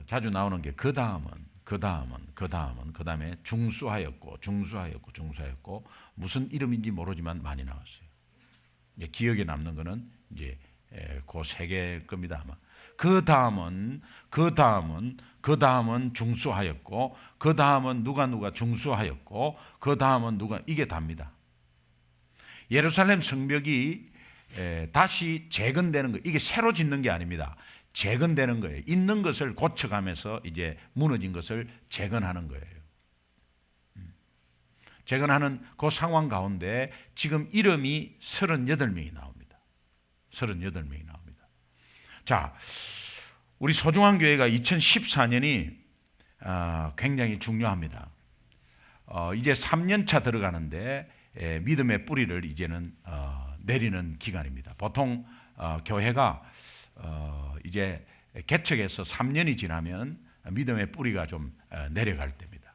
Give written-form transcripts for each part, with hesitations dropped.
자주 나오는 게 그 다음에 중수하였고 무슨 이름인지 모르지만 많이 나왔어요. 이제 기억에 남는 거는 이제 그 세 개일 겁니다 아마. 그 다음은 중수하였고, 그 다음은 누가 중수하였고, 그 다음은 이게 답니다. 예루살렘 성벽이 다시 재건되는 거, 이게 새로 짓는 게 아닙니다. 재건되는 거예요. 있는 것을 고쳐가면서 이제 무너진 것을 재건하는 거예요. 재건하는 그 상황 가운데 지금 이름이 38명이 나옵니다. 38명이 나옵니다. 자, 우리 소중한 교회가 2014년이 굉장히 중요합니다. 이제 3년차 들어가는데 믿음의 뿌리를 이제는 내리는 기간입니다. 보통 교회가 이제 개척해서 3년이 지나면 믿음의 뿌리가 좀 내려갈 때입니다.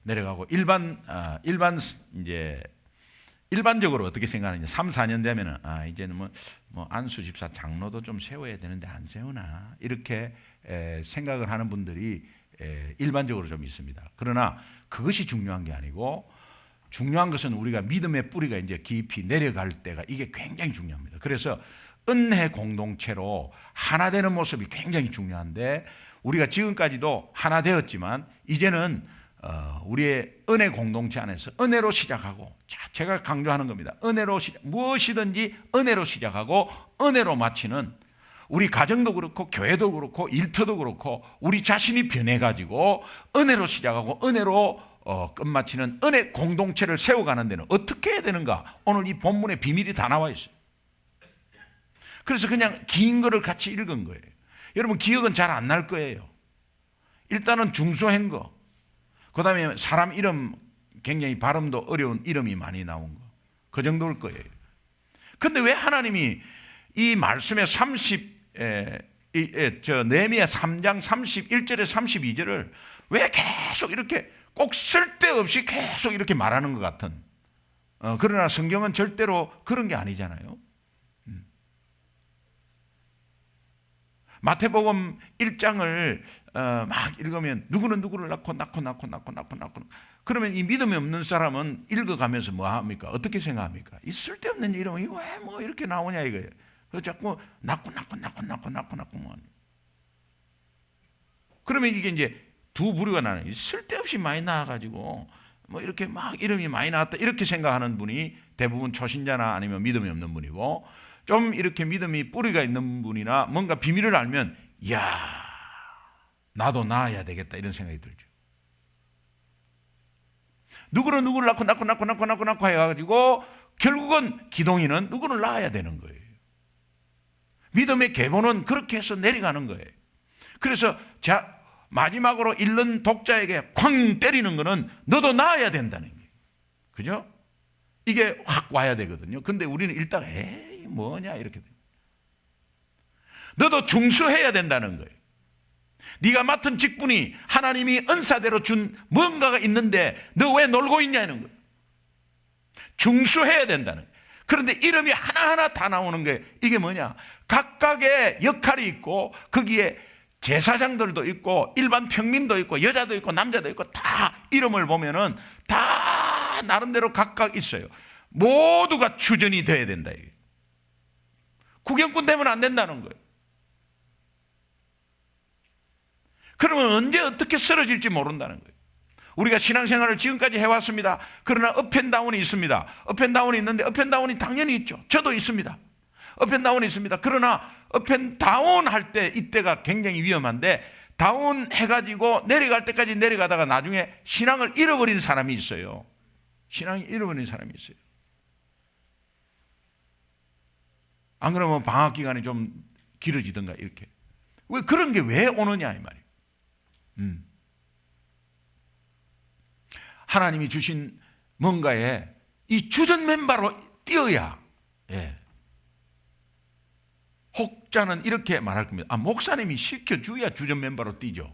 내려가고 일반적으로 어떻게 생각하느냐? 3, 4년 되면은 이제는 뭐 안수 집사 장로도 좀 세워야 되는데 안 세우나 이렇게 생각을 하는 분들이 일반적으로 좀 있습니다. 그러나 그것이 중요한 게 아니고 중요한 것은 우리가 믿음의 뿌리가 이제 깊이 내려갈 때가 이게 굉장히 중요합니다. 그래서 은혜 공동체로 하나 되는 모습이 굉장히 중요한데 우리가 지금까지도 하나 되었지만 이제는 우리의 은혜 공동체 안에서 은혜로 시작하고, 제가 강조하는 겁니다. 무엇이든지 은혜로 시작하고 은혜로 마치는, 우리 가정도 그렇고 교회도 그렇고 일터도 그렇고 우리 자신이 변해가지고 은혜로 시작하고 은혜로 끝마치는 은혜 공동체를 세워가는 데는 어떻게 해야 되는가? 오늘 이 본문에 비밀이 다 나와 있어요. 그래서 그냥 긴 거를 같이 읽은 거예요. 여러분 기억은 잘 안 날 거예요. 일단은 중소한 거, 그 다음에 사람 이름 굉장히 발음도 어려운 이름이 많이 나온 거, 그 정도일 거예요. 근데 왜 하나님이 이 말씀의 느헤미야 3장 31절에 32절을 왜 계속 이렇게 꼭 쓸데없이 계속 이렇게 말하는 것 같은, 그러나 성경은 절대로 그런 게 아니잖아요. 마태복음 1장을 막 읽으면 누구는 누구를 낳고 그러면 이 믿음이 없는 사람은 읽어가면서 뭐 합니까? 어떻게 생각합니까? 이 쓸데없는 이름이 왜 뭐 이렇게 나오냐 이거예요. 그래서 자꾸 낳고 뭐. 그러면 이게 이제 두 부류가 나는, 쓸데없이 많이 나와가지고 뭐 이렇게 막 이름이 많이 나왔다 이렇게 생각하는 분이 대부분 초신자나 아니면 믿음이 없는 분이고, 좀 이렇게 믿음이 뿌리가 있는 분이나 뭔가 비밀을 알면 이야 나도 낳아야 되겠다 이런 생각이 들죠. 누구를 낳고 해가지고 결국은 기동이는 누구를 낳아야 되는 거예요. 믿음의 계보는 그렇게 해서 내려가는 거예요. 그래서 마지막으로 읽는 독자에게 쾅 때리는 거는 너도 낳아야 된다는 거예요. 그죠? 이게 확 와야 되거든요. 근데 우리는 읽다가 에이 뭐냐 이렇게 돼요. 너도 중수해야 된다는 거예요. 네가 맡은 직분이 하나님이 은사대로 준 뭔가가 있는데 너 왜 놀고 있냐는 거예요. 중수해야 된다는 거예요. 그런데 이름이 하나하나 다 나오는 게 이게 뭐냐? 각각의 역할이 있고 거기에 제사장들도 있고 일반 평민도 있고 여자도 있고 남자도 있고 다 이름을 보면은 다 나름대로 각각 있어요. 모두가 추전이 돼야 된다. 구경꾼 되면 안 된다는 거예요. 그러면 언제 어떻게 쓰러질지 모른다는 거예요. 우리가 신앙생활을 지금까지 해왔습니다. 그러나 업앤다운이 있습니다. 업앤다운이 있는데 업앤다운이 당연히 있죠. 저도 있습니다. 업앤다운이 있습니다. 그러나 업앤다운 할 때 이때가 굉장히 위험한데, 다운 해가지고 내려갈 때까지 내려가다가 나중에 신앙을 잃어버린 사람이 있어요. 신앙이 잃어버린 사람이 있어요. 안 그러면 방학 기간이 좀 길어지든가 이렇게. 왜 그런 게 왜 오느냐 이 말이에요. 하나님이 주신 뭔가에 이 주전 멤버로 뛰어야, 혹자는 이렇게 말할 겁니다. 목사님이 시켜줘야 주전 멤버로 뛰죠.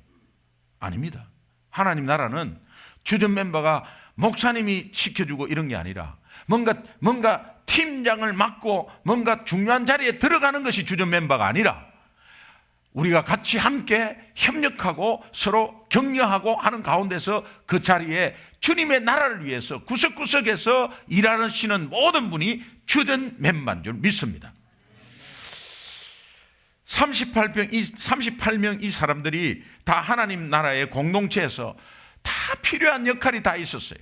아닙니다. 하나님 나라는 주전 멤버가 목사님이 시켜주고 이런 게 아니라 뭔가 팀장을 맡고 뭔가 중요한 자리에 들어가는 것이 주전 멤버가 아니라 우리가 같이 함께 협력하고 서로 격려하고 하는 가운데서 그 자리에 주님의 나라를 위해서 구석구석에서 일하시는 모든 분이 주전 멤버인 줄 믿습니다. 38명 이 사람들이 다 하나님 나라의 공동체에서 다 필요한 역할이 다 있었어요.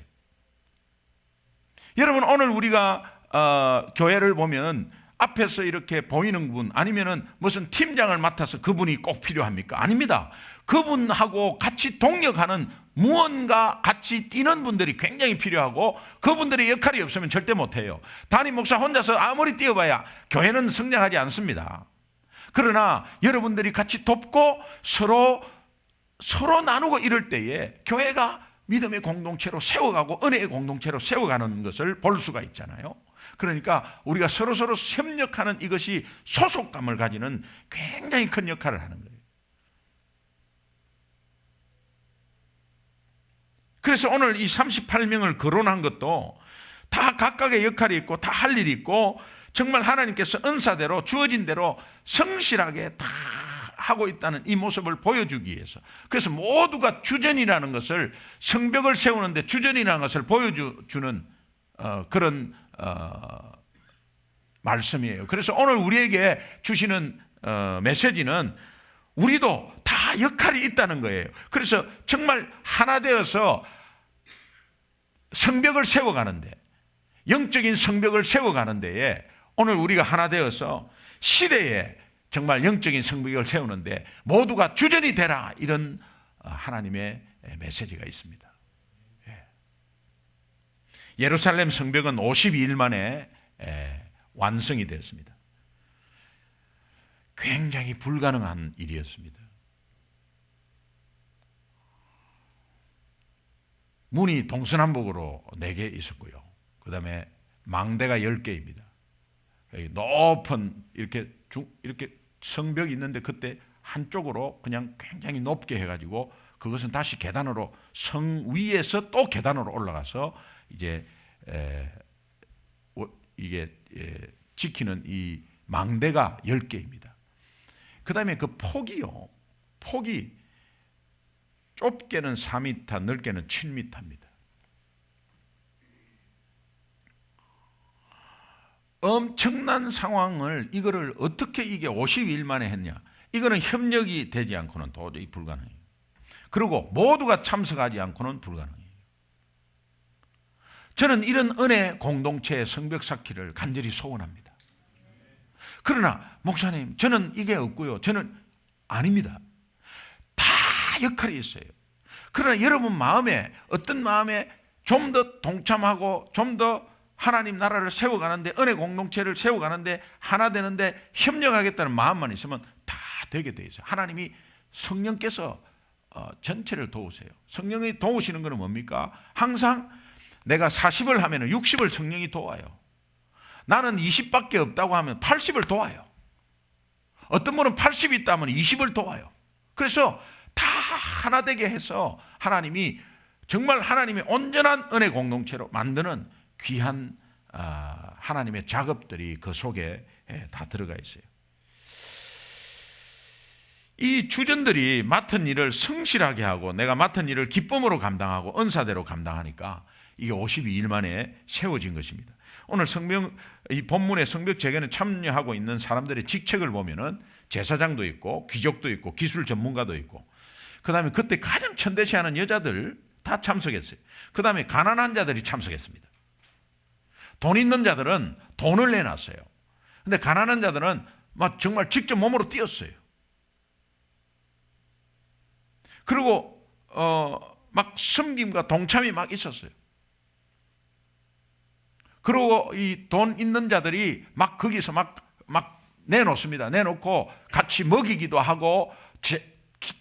여러분, 오늘 우리가 교회를 보면 앞에서 이렇게 보이는 분 아니면은 무슨 팀장을 맡아서 그분이 꼭 필요합니까? 아닙니다. 그분하고 같이 동력하는 무언가 같이 뛰는 분들이 굉장히 필요하고 그분들의 역할이 없으면 절대 못해요. 담임 목사 혼자서 아무리 뛰어봐야 교회는 성장하지 않습니다. 그러나 여러분들이 같이 돕고 서로 나누고 이럴 때에 교회가 믿음의 공동체로 세워가고 은혜의 공동체로 세워가는 것을 볼 수가 있잖아요. 그러니까 우리가 서로 협력하는 이것이 소속감을 가지는 굉장히 큰 역할을 하는 거예요. 그래서 오늘 이 38명을 거론한 것도 다 각각의 역할이 있고 다 할 일이 있고 정말 하나님께서 은사대로 주어진 대로 성실하게 다 하고 있다는 이 모습을 보여주기 위해서, 그래서 모두가 주전이라는 것을, 성벽을 세우는데 주전이라는 것을 보여주는 그런 말씀이에요. 그래서 오늘 우리에게 주시는 메시지는 우리도 다 역할이 있다는 거예요. 그래서 정말 하나 되어서 성벽을 세워가는데, 영적인 성벽을 세워가는 데에 오늘 우리가 하나 되어서 시대에 정말 영적인 성벽을 세우는데 모두가 주전이 되라, 이런 하나님의 메시지가 있습니다. 예루살렘 성벽은 52일 만에 완성이 되었습니다. 굉장히 불가능한 일이었습니다. 문이 동서남북으로 4개 있었고요. 그 다음에 망대가 10개입니다. 높은 이렇게 성벽이 있는데 그때 한쪽으로 그냥 굉장히 높게 해가지고 그것은 다시 계단으로 성 위에서 또 계단으로 올라가서 이제 이게 지키는 이 망대가 10개입니다. 그 다음에 그 폭이 좁게는 4m, 넓게는 7m입니다. 엄청난 상황을, 이거를 어떻게 이게 52일 만에 했냐? 이거는 협력이 되지 않고는 도저히 불가능해요. 그리고 모두가 참석하지 않고는 불가능해요. 저는 이런 은혜 공동체의 성벽 쌓기를 간절히 소원합니다. 그러나 목사님, 저는 이게 없고요. 저는 아닙니다. 다 역할이 있어요. 그러나 여러분 마음에, 어떤 마음에 좀 더 동참하고 좀 더 하나님 나라를 세워가는데, 은혜 공동체를 세워가는데, 하나 되는데 협력하겠다는 마음만 있으면 다 되게 돼 있어요. 하나님이, 성령께서 전체를 도우세요. 성령이 도우시는 것은 뭡니까? 항상 내가 40을 하면 60을 성령이 도와요. 나는 20밖에 없다고 하면 80을 도와요. 어떤 분은 80이 있다면 20을 도와요. 그래서 다 하나 되게 해서 하나님이 정말 하나님의 온전한 은혜 공동체로 만드는 귀한 하나님의 작업들이 그 속에 다 들어가 있어요. 이 주전들이 맡은 일을 성실하게 하고 내가 맡은 일을 기쁨으로 감당하고 은사대로 감당하니까 이게 52일 만에 세워진 것입니다. 오늘 이 본문의 성벽 재개에 참여하고 있는 사람들의 직책을 보면은 제사장도 있고 귀족도 있고 기술 전문가도 있고, 그 다음에 그때 가장 천대시하는 여자들 다 참석했어요. 그 다음에 가난한 자들이 참석했습니다. 돈 있는 자들은 돈을 내놨어요. 근데 가난한 자들은 막 정말 직접 몸으로 뛰었어요. 그리고 막 섬김과 동참이 막 있었어요. 그리고 이 돈 있는 자들이 막 거기서 막 내놓습니다. 내놓고 같이 먹이기도 하고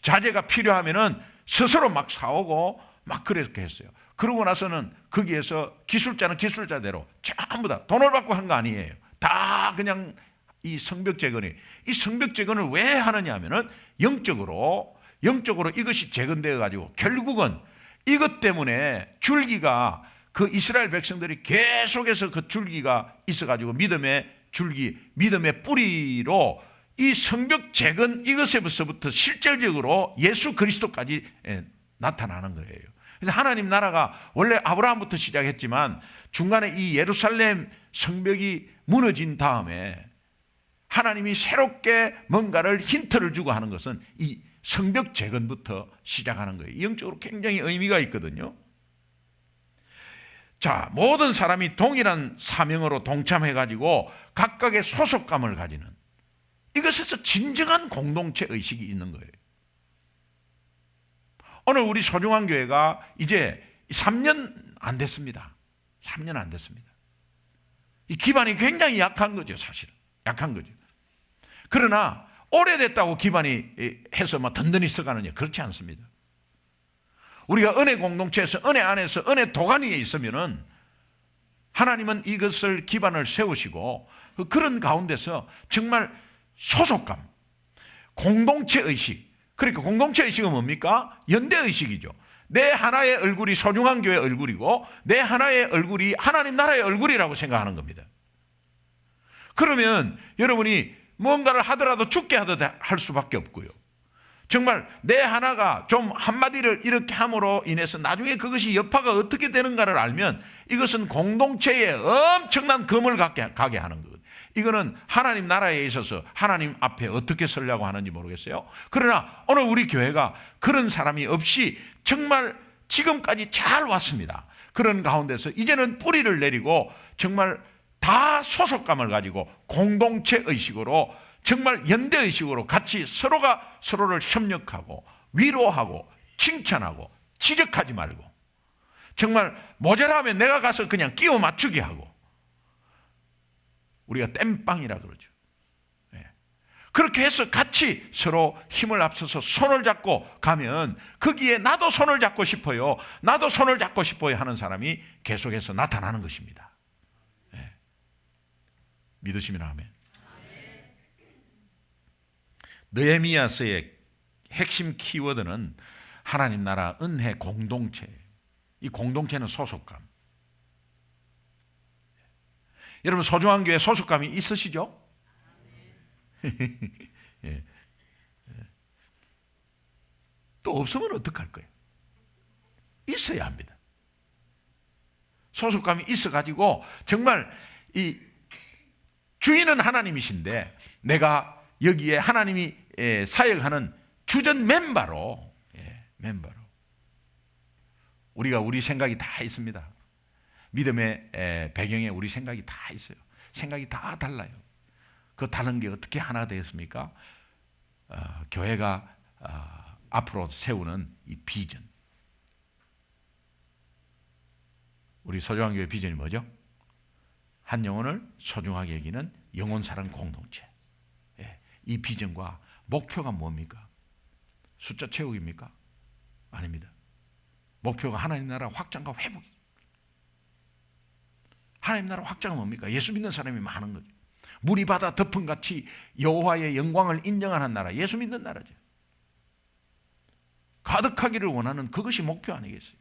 자재가 필요하면은 스스로 막 사오고 막 그렇게 했어요. 그러고 나서는 거기에서 기술자는 기술자대로 전부 다 돈을 받고 한 거 아니에요. 다 그냥 이 성벽 재건이, 이 성벽 재건을 왜 하느냐 하면은 영적으로 이것이 재건되어 가지고 결국은 이것 때문에 줄기가 그 이스라엘 백성들이 계속해서 그 줄기가 있어가지고 믿음의 줄기, 믿음의 뿌리로 이 성벽 재건 이것에서부터 실질적으로 예수 그리스도까지 나타나는 거예요. 그래서 하나님 나라가 원래 아브라함부터 시작했지만 중간에 이 예루살렘 성벽이 무너진 다음에 하나님이 새롭게 뭔가를 힌트를 주고 하는 것은 이 성벽 재건부터 시작하는 거예요. 영적으로 굉장히 의미가 있거든요. 자, 모든 사람이 동일한 사명으로 동참해가지고 각각의 소속감을 가지는, 이것에서 진정한 공동체 의식이 있는 거예요. 오늘 우리 소중한 교회가 이제 3년 안 됐습니다. 3년 안 됐습니다. 이 기반이 굉장히 약한 거죠, 사실은. 약한 거죠. 그러나 오래됐다고 기반이 해서 막 든든히 써가느냐, 그렇지 않습니다. 우리가 은혜 공동체에서, 은혜 안에서, 은혜 도가니에 있으면은 하나님은 이것을 기반을 세우시고 그런 가운데서 정말 소속감, 공동체 의식. 그러니까 공동체 의식은 뭡니까? 연대 의식이죠. 내 하나의 얼굴이 소중한 교회 얼굴이고 내 하나의 얼굴이 하나님 나라의 얼굴이라고 생각하는 겁니다. 그러면 여러분이 뭔가를 하더라도 죽게 하듯 할 수밖에 없고요. 정말 내 하나가 좀 한마디를 이렇게 함으로 인해서 나중에 그것이 여파가 어떻게 되는가를 알면 이것은 공동체에 엄청난 금을 가게 하는 거거든요. 이거는 하나님 나라에 있어서 하나님 앞에 어떻게 서려고 하는지 모르겠어요. 그러나 오늘 우리 교회가 그런 사람이 없이 정말 지금까지 잘 왔습니다. 그런 가운데서 이제는 뿌리를 내리고 정말 다 소속감을 가지고 공동체 의식으로, 정말 연대 의식으로 같이 서로가 서로를 협력하고 위로하고 칭찬하고 지적하지 말고, 정말 모자라면 내가 가서 그냥 끼워 맞추게 하고, 우리가 땜빵이라 그러죠. 그렇게 해서 같이 서로 힘을 합쳐서 손을 잡고 가면 거기에 나도 손을 잡고 싶어요, 나도 손을 잡고 싶어요 하는 사람이 계속해서 나타나는 것입니다. 믿으시면 아멘. 느헤미야서의 핵심 키워드는 하나님 나라 은혜 공동체. 이 공동체는 소속감. 여러분 소중한 교회 소속감이 있으시죠? 예. 또 없으면 어떡할 거예요? 있어야 합니다. 소속감이 있어가지고 정말 이 주인은 하나님이신데 내가 여기에 하나님이 사역하는 주전 멤버로 우리가 우리 생각이 다 있습니다. 믿음의 배경에 우리 생각이 다 있어요. 생각이 다 달라요. 그 다른 게 어떻게 하나 되었습니까? 교회가 앞으로 세우는 이 비전. 우리 소중한 교회 비전이 뭐죠? 한 영혼을 소중하게 여기는 영혼사랑 공동체. 이 비전과 목표가 뭡니까? 숫자 채우기입니까? 아닙니다. 목표가 하나님 나라 확장과 회복이에요. 하나님 나라 확장은 뭡니까? 예수 믿는 사람이 많은 거죠. 물이 바다 덮음같이 여호와의 영광을 인정하는 나라, 예수 믿는 나라죠. 가득하기를 원하는 그것이 목표 아니겠어요?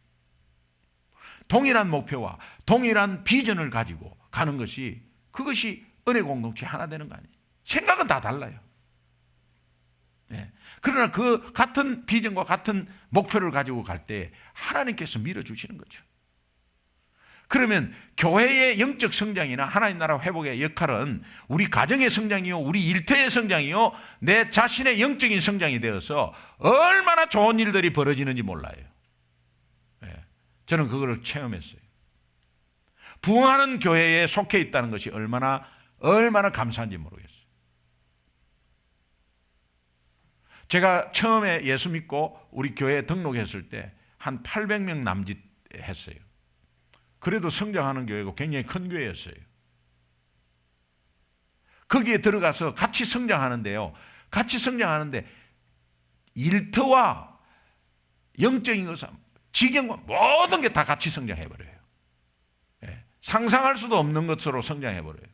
동일한 목표와 동일한 비전을 가지고 가는 것이, 그것이 은혜 공동체 하나 되는 거 아니에요? 생각은 다 달라요. 그러나 그 같은 비전과 같은 목표를 가지고 갈 때 하나님께서 밀어주시는 거죠. 그러면 교회의 영적 성장이나 하나님 나라 회복의 역할은 우리 가정의 성장이요, 우리 일터의 성장이요, 내 자신의 영적인 성장이 되어서 얼마나 좋은 일들이 벌어지는지 몰라요. 저는 그거를 체험했어요. 부흥하는 교회에 속해 있다는 것이 얼마나 감사한지 모르겠어요. 제가 처음에 예수 믿고 우리 교회에 등록했을 때 한 800명 남짓 했어요. 그래도 성장하는 교회고 굉장히 큰 교회였어요. 거기에 들어가서 같이 성장하는데요. 같이 성장하는데 일터와 영적인 것은 지경과 모든 게 다 같이 성장해버려요. 상상할 수도 없는 것으로 성장해버려요.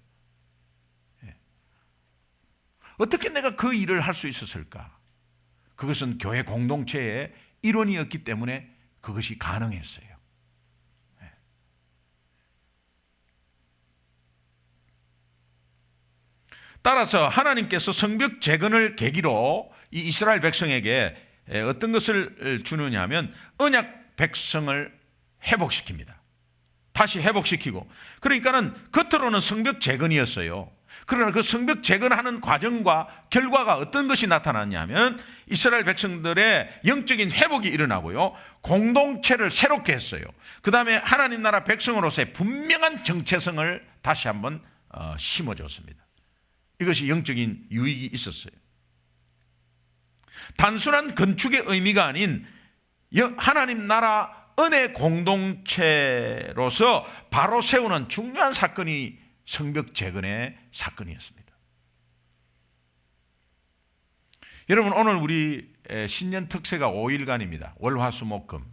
어떻게 내가 그 일을 할 수 있었을까? 그것은 교회 공동체의 일원이었기 때문에 그것이 가능했어요. 따라서 하나님께서 성벽 재건을 계기로 이 이스라엘 백성에게 어떤 것을 주느냐 하면 언약 백성을 회복시킵니다. 다시 회복시키고, 그러니까는 겉으로는 성벽 재건이었어요. 그러나 그 성벽 재건하는 과정과 결과가 어떤 것이 나타났냐면 이스라엘 백성들의 영적인 회복이 일어나고요, 공동체를 새롭게 했어요. 그 다음에 하나님 나라 백성으로서의 분명한 정체성을 다시 한번 심어줬습니다. 이것이 영적인 유익이 있었어요. 단순한 건축의 의미가 아닌 하나님 나라 은혜 공동체로서 바로 세우는 중요한 사건이 성벽 재건의 사건이었습니다. 여러분, 오늘 우리 신년 특세가 5일간입니다. 월화수목금.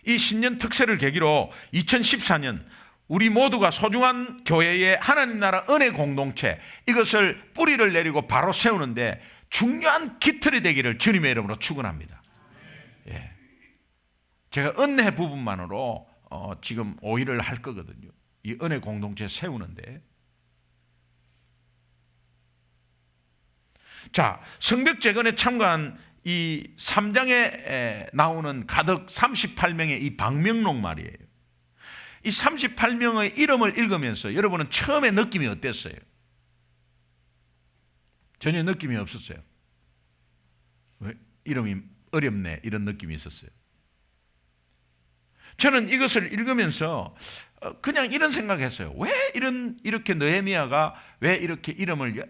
이 신년 특세를 계기로 2014년 우리 모두가 소중한 교회의 하나님 나라 은혜 공동체, 이것을 뿌리를 내리고 바로 세우는데 중요한 깃털이 되기를 주님의 이름으로 축원합니다. 예. 제가 은혜 부분만으로 지금 5일을 할 거거든요. 이 은혜 공동체 세우는데. 자, 성벽 재건에 참가한 이 3장에 나오는 가덕 38명의 이 방명록 말이에요. 이 38명의 이름을 읽으면서 여러분은 처음에 느낌이 어땠어요? 전혀 느낌이 없었어요. 왜? 이름이 어렵네, 이런 느낌이 있었어요. 저는 이것을 읽으면서 그냥 이런 생각했어요. 왜 이렇게 느헤미야가 왜 이렇게 이름을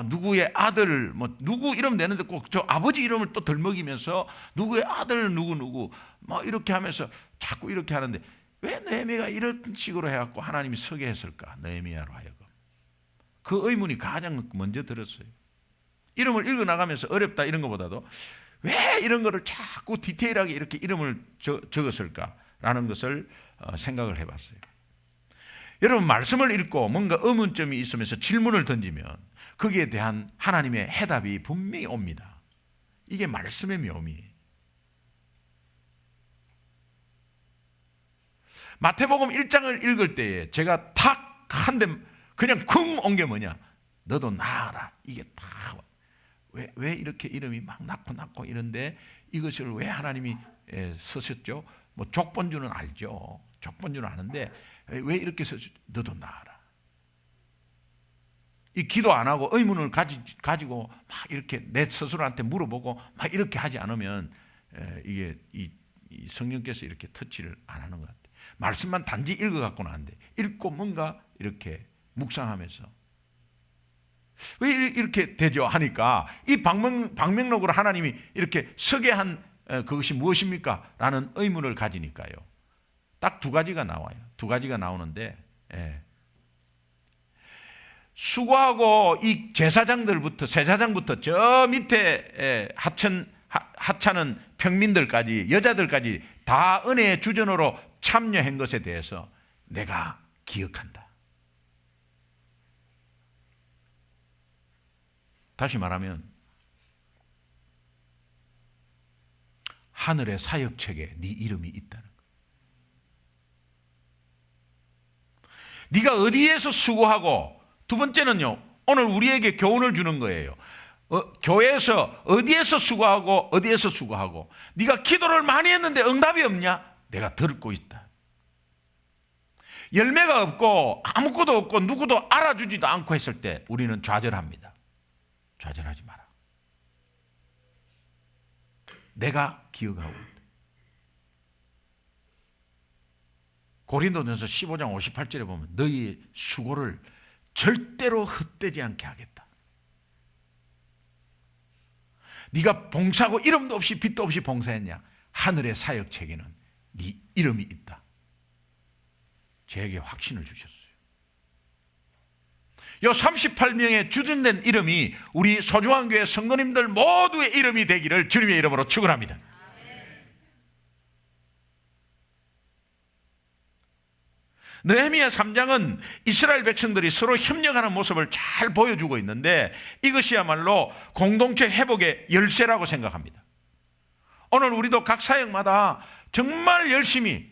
누구의 아들 누구 이름 내는데 꼭 저 아버지 이름을 또 덜먹이면서 누구의 아들 누구 이렇게 하면서 자꾸 이렇게 하는데 왜 느헤미야가 이런 식으로 해갖고 하나님이 서게 했을까? 느헤미야로 하여금. 그 의문이 가장 먼저 들었어요. 이름을 읽어나가면서 어렵다 이런 것보다도 왜 이런 거를 자꾸 디테일하게 이렇게 이름을 적었을까라는 것을 생각을 해봤어요. 여러분, 말씀을 읽고 뭔가 의문점이 있으면서 질문을 던지면 거기에 대한 하나님의 해답이 분명히 옵니다. 이게 말씀의 묘미예요. 마태복음 1장을 읽을 때에 제가 탁 한 대 그냥 쿵 온 게 뭐냐? 너도 나아라. 이게 다 왜 이렇게 이름이 막 낳고 이런데 이것을 왜 하나님이 쓰셨죠? 족본주는 알죠. 족본주는 아는데 왜 이렇게 쓰셨죠? 너도 나아라. 이 기도 안 하고 의문을 가지고 막 이렇게 내 스스로한테 물어보고 막 이렇게 하지 않으면 이게 이 성령께서 이렇게 터치를 안 하는 것 같아요. 말씀만 단지 읽어갖고는 안 돼. 읽고 뭔가 이렇게 묵상하면서 왜 이렇게 되죠? 하니까 이 방명록으로 하나님이 이렇게 서게 한 그것이 무엇입니까? 라는 의문을 가지니까요. 딱 두 가지가 나와요. 두 가지가 나오는데 수고하고 이 제사장들부터 제사장부터 저 밑에 하찮은 평민들까지 여자들까지 다 은혜의 주전으로 참여한 것에 대해서 내가 기억한다. 다시 말하면 하늘의 사역책에 네 이름이 있다는 거예요. 네가 어디에서 수고하고, 두 번째는요, 오늘 우리에게 교훈을 주는 거예요. 교회에서 어디에서 수고하고 어디에서 수고하고, 네가 기도를 많이 했는데 응답이 없냐? 내가 듣고 있다. 열매가 없고 아무것도 없고 누구도 알아주지도 않고 했을 때 우리는 좌절합니다. 좌절하지 마라. 내가 기억하고 있다. 고린도전서 15장 58절에 보면 너희의 수고를 절대로 헛되지 않게 하겠다. 네가 봉사하고 이름도 없이 빛도 없이 봉사했냐? 하늘의 사역책에는 네 이름이 있다. 저에게 확신을 주셨어요. 이 38명의 주둔된 이름이 우리 소중한 교회 성도님들 모두의 이름이 되기를 주님의 이름으로 축원합니다. 느헤미야 3장은 이스라엘 백성들이 서로 협력하는 모습을 잘 보여주고 있는데 이것이야말로 공동체 회복의 열쇠라고 생각합니다. 오늘 우리도 각 사역마다 정말 열심히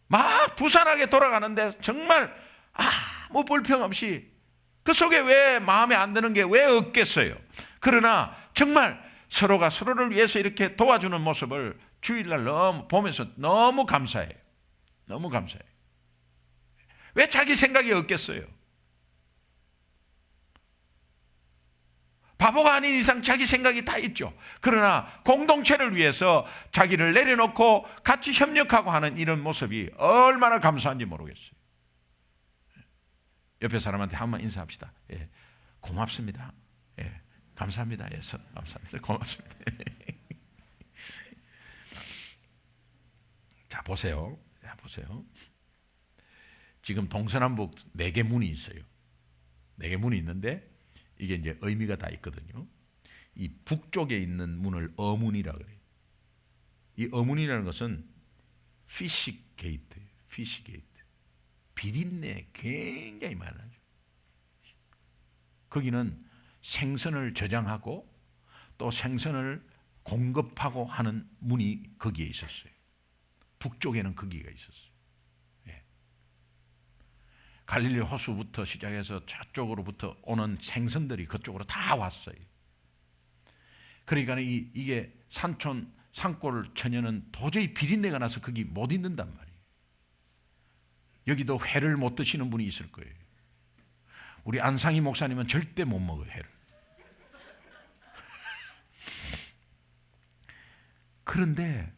막 부산하게 돌아가는데 정말 아무 불평 없이 그 속에 왜 마음에 안 드는 게 왜 없겠어요? 그러나 정말 서로가 서로를 위해서 이렇게 도와주는 모습을 주일날 너무 보면서 너무 감사해요. 너무 감사해요. 왜 자기 생각이 없겠어요? 바보가 아닌 이상 자기 생각이 다 있죠. 그러나 공동체를 위해서 자기를 내려놓고 같이 협력하고 하는 이런 모습이 얼마나 감사한지 모르겠어요. 옆에 사람한테 한번 인사합시다. 예, 고맙습니다. 예, 감사합니다. 예, 감사합니다. 고맙습니다. 자, 보세요. 자, 보세요. 지금 동서남북 4개 문이 있어요. 4개 문이 있는데 이게 이제 의미가 다 있거든요. 이 북쪽에 있는 문을 어문이라 그래요. 이 어문이라는 것은 피시 게이트예요. 피시 게이트. 비린내 굉장히 많아요. 거기는 생선을 저장하고 또 생선을 공급하고 하는 문이 거기에 있었어요. 북쪽에는 거기가 있었어요. 예. 갈릴리 호수부터 시작해서 저쪽으로부터 오는 생선들이 그쪽으로 다 왔어요. 그러니까 이게 산골 처녀는 도저히 비린내가 나서 거기 못 있는단 말이에요. 여기도 회를 못 드시는 분이 있을 거예요. 우리 안상희 목사님은 절대 못 먹어요, 회를. 그런데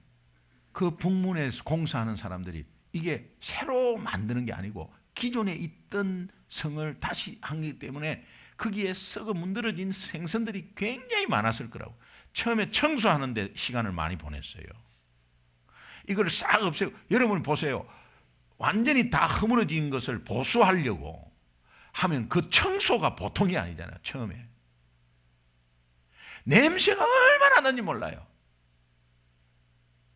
그 북문에서 공사하는 사람들이 이게 새로 만드는 게 아니고 기존에 있던 성을 다시 한 거기 때문에 거기에 썩어 문드러진 생선들이 굉장히 많았을 거라고. 처음에 청소하는 데 시간을 많이 보냈어요. 이걸 싹 없애고, 여러분 보세요. 완전히 다 허물어진 것을 보수하려고 하면 그 청소가 보통이 아니잖아요. 처음에 냄새가 얼마나 나는지 몰라요.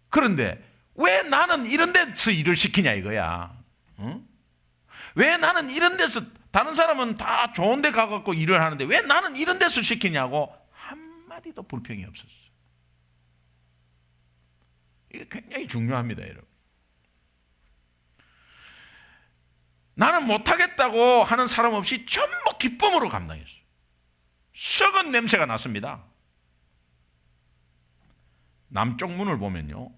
그런데 왜 나는 이런 데서 일을 시키냐 이거야. 응? 왜 나는 이런 데서, 다른 사람은 다 좋은 데 가갖고 일을 하는데 왜 나는 이런 데서 시키냐고 한마디도 불평이 없었어요. 이게 굉장히 중요합니다, 여러분. 나는 못하겠다고 하는 사람 없이 전부 기쁨으로 감당했어요. 썩은 냄새가 났습니다. 남쪽 문을 보면요,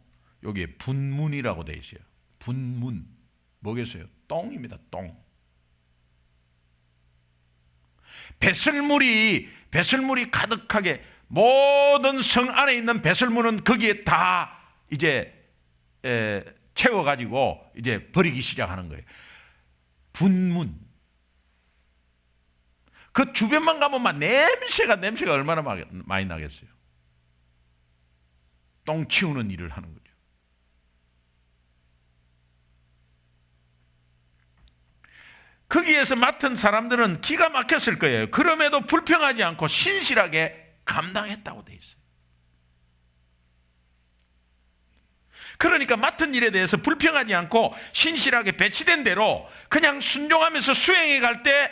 여기에 분문이라고 되어 있어요. 분문 뭐겠어요? 똥입니다. 똥. 배설물이 가득하게, 모든 성 안에 있는 배설물은 거기에 다 이제 채워가지고 이제 버리기 시작하는 거예요. 분문. 그 주변만 가면 막 냄새가 얼마나 많이 나겠어요. 똥 치우는 일을 하는 거죠. 거기에서 맡은 사람들은 기가 막혔을 거예요. 그럼에도 불평하지 않고 신실하게 감당했다고 돼 있어요. 그러니까 맡은 일에 대해서 불평하지 않고 신실하게 배치된 대로 그냥 순종하면서 수행해 갈 때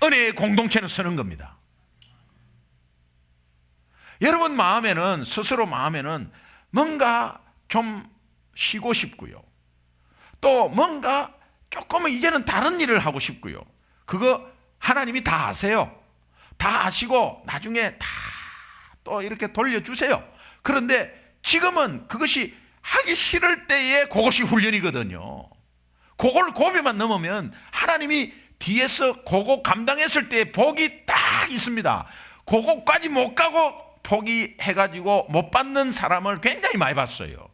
은혜의 공동체는 서는 겁니다. 여러분 마음에는, 스스로 마음에는 뭔가 좀 쉬고 싶고요. 또 뭔가 조금은 이제는 다른 일을 하고 싶고요. 그거 하나님이 다 아세요. 다 아시고 나중에 다 또 이렇게 돌려주세요. 그런데 지금은 그것이 하기 싫을 때에 그것이 훈련이거든요. 그걸 고비만 넘으면 하나님이 뒤에서 그거 감당했을 때의 복이 딱 있습니다. 그거까지 못 가고 포기해가지고 못 받는 사람을 굉장히 많이 봤어요.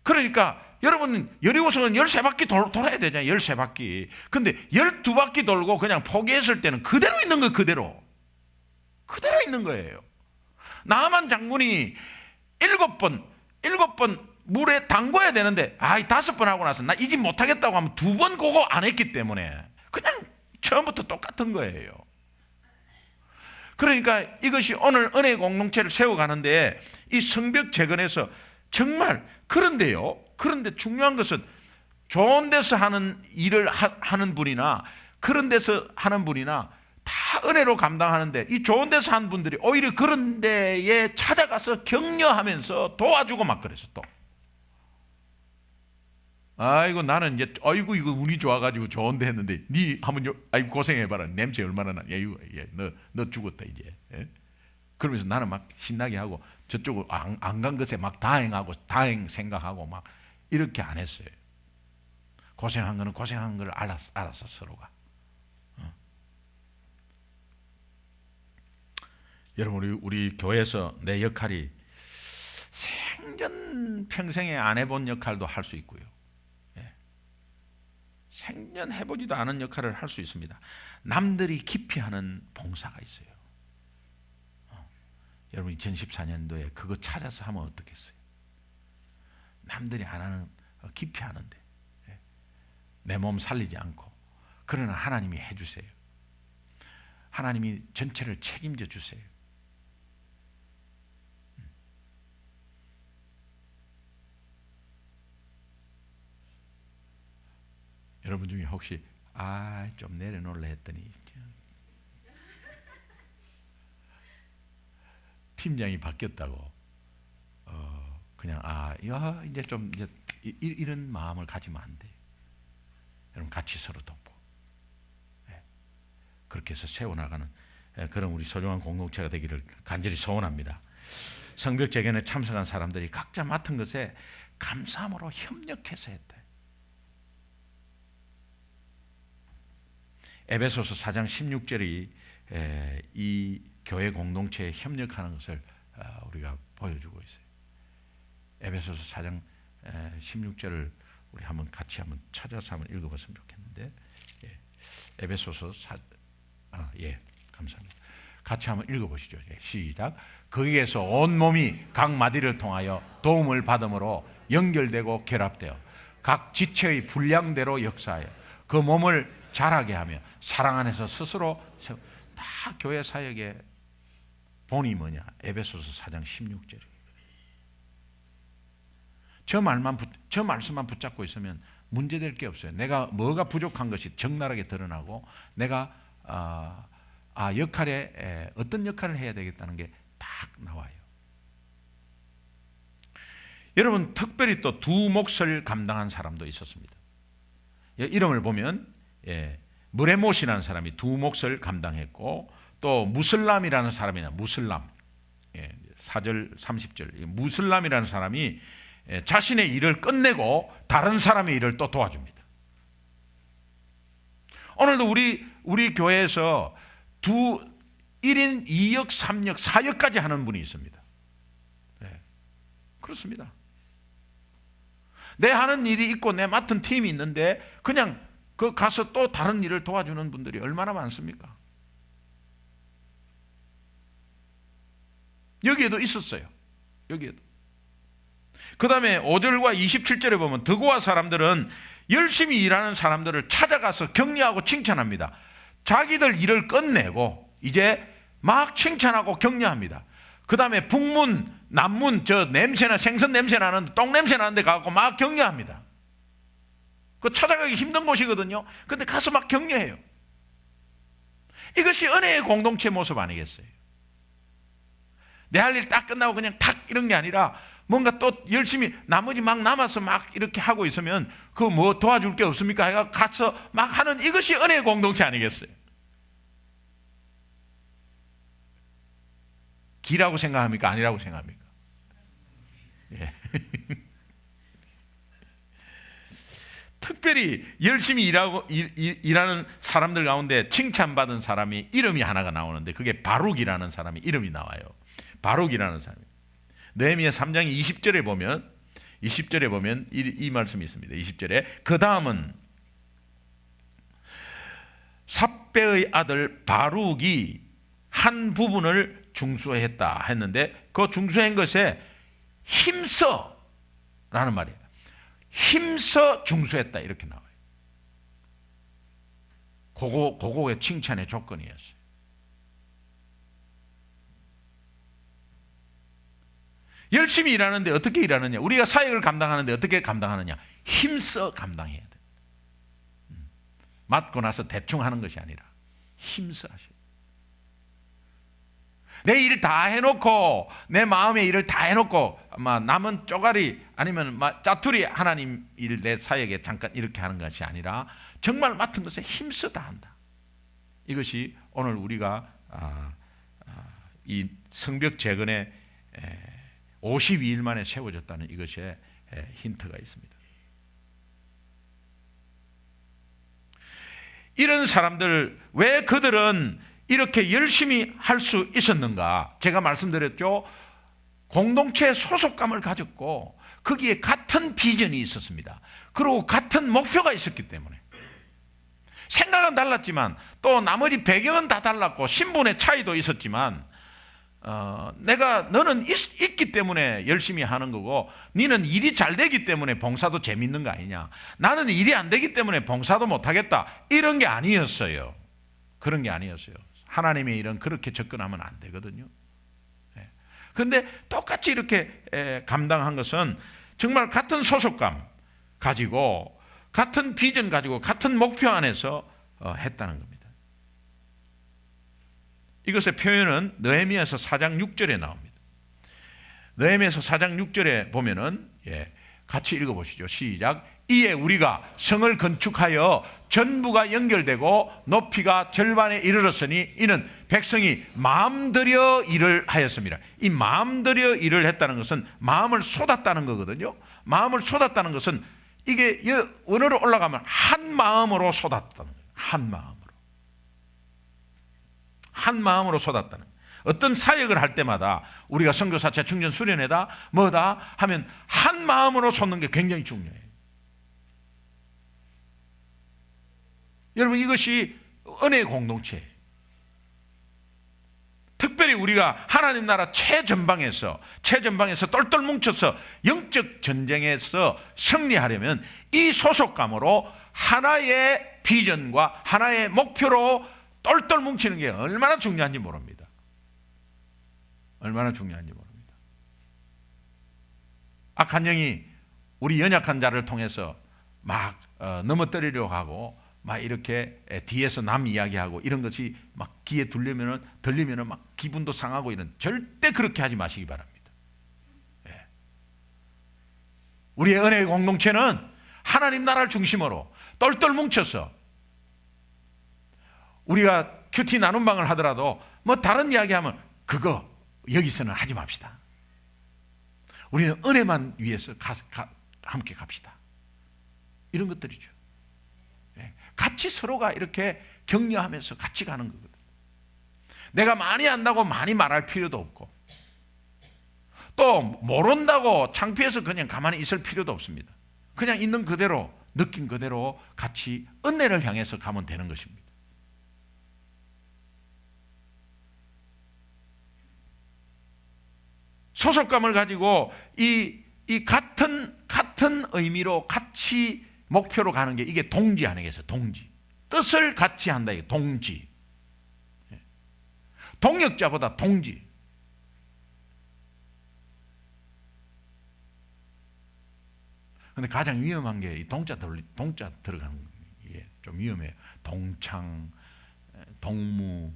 그러니까 여러분 여리고성은 13바퀴 돌아야 되잖아요. 13바퀴. 근데 12바퀴 돌고 그냥 포기했을 때는 그대로 있는 거예요. 그대로 있는 거예요. 나만 장군이 7번 물에 담궈야 되는데 5번 하고 나서 나 이 집 못하겠다고 하면 2번 그거 안 했기 때문에 그냥 처음부터 똑같은 거예요. 그러니까 이것이 오늘 은혜의 공동체를 세워가는데 이 성벽 재건에서 정말 그런데 중요한 것은 좋은 데서 하는 일을 하는 분이나 그런 데서 하는 분이나 다 은혜로 감당하는데 이 좋은 데서 한 분들이 오히려 그런 데에 찾아가서 격려하면서 도와주고 막 그래서 또 아이고 나는 이제 아이고 이거 운이 좋아가지고 좋은데 했는데 니 한번 아이고 고생해봐라. 냄새 얼마나 나. 아이고 너 죽었다 이제. 예? 그러면서 나는 막 신나게 하고 저쪽은 안 간 것에 막 다행 생각하고 막 이렇게 안 했어요. 고생한 거는 고생한 걸 알았어 서로가. 여러분 우리 교회에서 내 역할이 생전 평생에 안 해본 역할도 할 수 있고요. 예. 생전 해보지도 않은 역할을 할 수 있습니다. 남들이 깊이 하는 봉사가 있어요. 여러분 2014년도에 그거 찾아서 하면 어떻겠어요? 남들이 안 하는 깊이 하는데 내 몸 살리지 않고 그러나 하나님이 해주세요. 하나님이 전체를 책임져 주세요. 여러분 중에 혹시 좀 내려놓으려 했더니 팀장이 바뀌었다고 그냥 이제 좀 이제 이런 마음을 가지면 안 돼. 여러분 같이 서로 돕고 그렇게 해서 세워나가는 그런 우리 소중한 공동체가 되기를 간절히 소원합니다. 성벽재견에 참석한 사람들이 각자 맡은 것에 감사함으로 협력해서 했다. 에베소서 4장 16절이 이 교회 공동체에 협력하는 것을 우리가 보여주고 있어요. 에베소서 4장 16절을 우리 같이 한번 찾아서 한번 읽어봤으면 좋겠는데, 에베소서 감사합니다. 같이 한번 읽어보시죠. 시작. 거기에서 온 몸이 각 마디를 통하여 도움을 받음으로 연결되고 결합되어 각 지체의 분량대로 역사하여 그 몸을 자라게 하며 사랑 안에서 스스로 다 교회 사역의 본이 뭐냐? 에베소서 4장 16절이에요. 저 말씀만 붙잡고 있으면 문제될 게 없어요. 내가 뭐가 부족한 것이 적나라하게 드러나고 내가 역할에 어떤 역할을 해야 되겠다는 게 딱 나와요. 여러분 특별히 또 두 몫을 감당한 사람도 있었습니다. 이름을 보면 무레못이라는 사람이 두 몫을 감당했고 또 무슬람이라는 사람이나 무슬람 4절 30절 무슬람이라는 사람이 자신의 일을 끝내고 다른 사람의 일을 또 도와줍니다. 오늘도 우리 교회에서 1인 2역 3역 4역까지 하는 분이 있습니다. 그렇습니다. 내 하는 일이 있고 내 맡은 팀이 있는데 그냥 가서 또 다른 일을 도와주는 분들이 얼마나 많습니까? 여기에도 있었어요. 여기에도. 그 다음에 5절과 27절에 보면 드고아 사람들은 열심히 일하는 사람들을 찾아가서 격려하고 칭찬합니다. 자기들 일을 끝내고 이제 막 칭찬하고 격려합니다. 그 다음에 북문, 남문, 생선 냄새 나는 똥 냄새 나는 데 가고 막 격려합니다. 그 찾아가기 힘든 곳이거든요. 근데 가서 막 격려해요. 이것이 은혜의 공동체 모습 아니겠어요? 내 할 일 딱 끝나고 그냥 탁 이런 게 아니라 뭔가 또 열심히 나머지 막 남아서 막 이렇게 하고 있으면 그 뭐 도와줄 게 없습니까? 가서 막 하는 이것이 은혜의 공동체 아니겠어요? 기라고 생각합니까? 아니라고 생각합니까? 특별히 열심히 일하는 사람들 가운데 칭찬받은 사람이 이름이 하나가 나오는데 그게 바룩이라는 사람이 이름이 나와요. 바룩이라는 사람이. 느헤미야 3장 20절에 보면 이 말씀이 있습니다. 20절에 그 다음은 삽배의 아들 바룩이 한 부분을 중수했다 했는데 그 중수한 것에 힘써 라는 말이에요. 힘써 중수했다 이렇게 나와요. 그거의 칭찬의 조건이었어요. 열심히 일하는데 어떻게 일하느냐? 우리가 사역을 감당하는데 어떻게 감당하느냐? 힘써 감당해야 돼. 맡고 나서 대충 하는 것이 아니라 힘써 하셔야 돼. 내 일 다 해놓고 내 마음의 일을 다 해놓고 남은 쪼가리 아니면 짜투리 하나님 일 내 사역에 잠깐 이렇게 하는 것이 아니라 정말 맡은 것에 힘써 다 한다. 이것이 오늘 우리가 이 성벽 재건에 52일 만에 세워졌다는 이것에 힌트가 있습니다. 이런 사람들, 왜 그들은 이렇게 열심히 할 수 있었는가? 제가 말씀드렸죠. 공동체의 소속감을 가졌고 거기에 같은 비전이 있었습니다. 그리고 같은 목표가 있었기 때문에. 생각은 달랐지만 또 나머지 배경은 다 달랐고 신분의 차이도 있었지만 너는 있기 때문에 열심히 하는 거고 너는 일이 잘 되기 때문에 봉사도 재밌는 거 아니냐. 나는 일이 안 되기 때문에 봉사도 못하겠다. 이런 게 아니었어요. 그런 게 아니었어요. 하나님의 일은 그렇게 접근하면 안 되거든요. 그런데 똑같이 이렇게 감당한 것은 정말 같은 소속감 가지고 같은 비전 가지고 같은 목표 안에서 했다는 겁니다. 이것의 표현은 느헤미야서 4장 6절에 나옵니다. 느헤미야서 4장 6절에 보면은 같이 읽어보시죠. 시작. 이에 우리가 성을 건축하여 전부가 연결되고 높이가 절반에 이르렀으니 이는 백성이 마음들여 일을 하였습니다. 이 마음들여 일을 했다는 것은 마음을 쏟았다는 거거든요. 마음을 쏟았다는 것은 이게 원어로 올라가면 한 마음으로 쏟았다는 거예요. 한 마음으로 쏟았다는 거예요. 어떤 사역을 할 때마다 우리가 선교사 재충전 수련회다 뭐다 하면 한 마음으로 쏟는 게 굉장히 중요해요. 여러분, 이것이 은혜의 공동체예요. 특별히 우리가 하나님 나라 최전방에서 똘똘 뭉쳐서 영적 전쟁에서 승리하려면 이 소속감으로 하나의 비전과 하나의 목표로 똘똘 뭉치는 게 얼마나 중요한지 모릅니다. 얼마나 중요한지 모릅니다. 악한 영이 우리 연약한 자를 통해서 막 넘어뜨리려고 하고 막 이렇게 뒤에서 남 이야기하고 이런 것이 막 귀에 들리면은 막 기분도 상하고 이런, 절대 그렇게 하지 마시기 바랍니다. 우리의 은혜의 공동체는 하나님 나라를 중심으로 똘똘 뭉쳐서 우리가 큐티 나눔방을 하더라도 뭐 다른 이야기하면 그거 여기서는 하지 맙시다. 우리는 은혜만 위해서 함께 갑시다. 이런 것들이죠. 같이 서로가 이렇게 격려하면서 같이 가는 거거든. 내가 많이 안다고 많이 말할 필요도 없고 또 모른다고 창피해서 그냥 가만히 있을 필요도 없습니다. 그냥 있는 그대로 느낀 그대로 같이 은혜를 향해서 가면 되는 것입니다. 소속감을 가지고 이 같은 의미로 같이 목표로 가는 게 이게 동지 아니겠어요? 동지. 뜻을 같이 한다. 이게 동지. 동역자보다 동지. 근데 가장 위험한 게 이 동자 들어가는 게 좀 위험해요. 동창, 동무,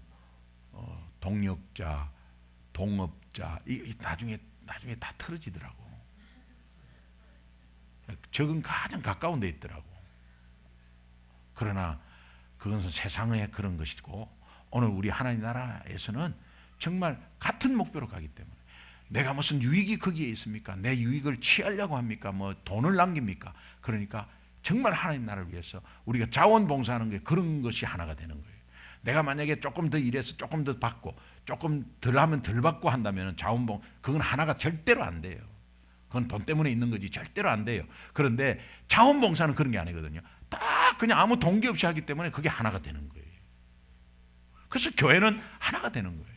동역자, 동업자. 이 나중에 다 틀어지더라고. 적은 가장 가까운 데 있더라고. 그러나 그것은 세상의 그런 것이고 오늘 우리 하나님 나라에서는 정말 같은 목표로 가기 때문에 내가 무슨 유익이 거기에 있습니까? 내 유익을 취하려고 합니까? 뭐 돈을 남깁니까? 그러니까 정말 하나님 나라를 위해서 우리가 자원봉사하는 게 그런 것이 하나가 되는 거예요. 내가 만약에 조금 더 일해서 조금 더 받고 조금 덜 하면 덜 받고 한다면 그건 하나가 절대로 안 돼요. 그건 돈 때문에 있는 거지 절대로 안 돼요. 그런데 자원봉사는 그런 게 아니거든요. 딱 그냥 아무 동기 없이 하기 때문에 그게 하나가 되는 거예요. 그래서 교회는 하나가 되는 거예요.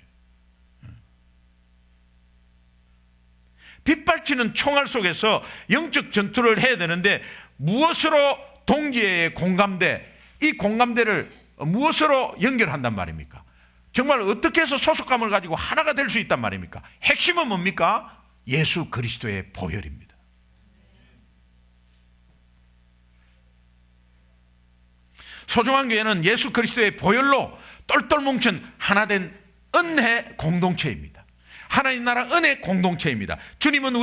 빗발치는 총알 속에서 영적 전투를 해야 되는데 무엇으로 동지의 공감대, 이 공감대를 무엇으로 연결한단 말입니까? 정말 어떻게 해서 소속감을 가지고 하나가 될 수 있단 말입니까? 핵심은 뭡니까? 예수 그리스도의 보혈입니다. 소중한 교회는 예수 그리스도의 보혈로 똘똘 뭉친 하나된 은혜 공동체입니다. 하나님 나라 은혜 공동체입니다. 주님은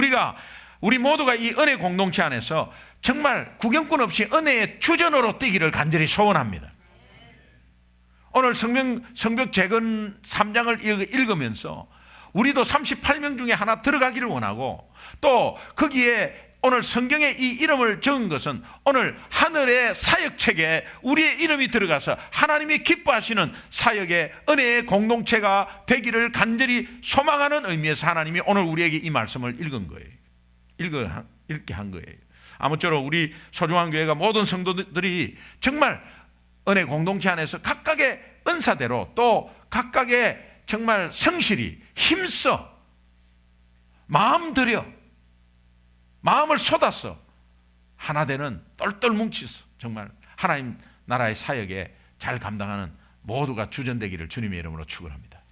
우리 모두가 이 은혜 공동체 안에서 정말 구경꾼 없이 은혜의 주전으로 뛰기를 간절히 소원합니다. 오늘 성벽 재건 3장을 읽으면서 우리도 38명 중에 하나 들어가기를 원하고, 또 거기에 오늘 성경에 이 이름을 적은 것은 오늘 하늘의 사역책에 우리의 이름이 들어가서 하나님이 기뻐하시는 사역의 은혜의 공동체가 되기를 간절히 소망하는 의미에서 하나님이 오늘 우리에게 이 말씀을 읽은 거예요. 읽게 한 거예요. 아무쪼록 우리 소중한 교회가 모든 성도들이 정말 은혜 공동체 안에서 각각의 은사대로 또 각각의 정말 성실히 힘써 마음 들여 마음을 쏟아서 하나 되는 똘똘 뭉치서 정말 하나님 나라의 사역에 잘 감당하는 모두가 주전되기를 주님의 이름으로 축원합니다.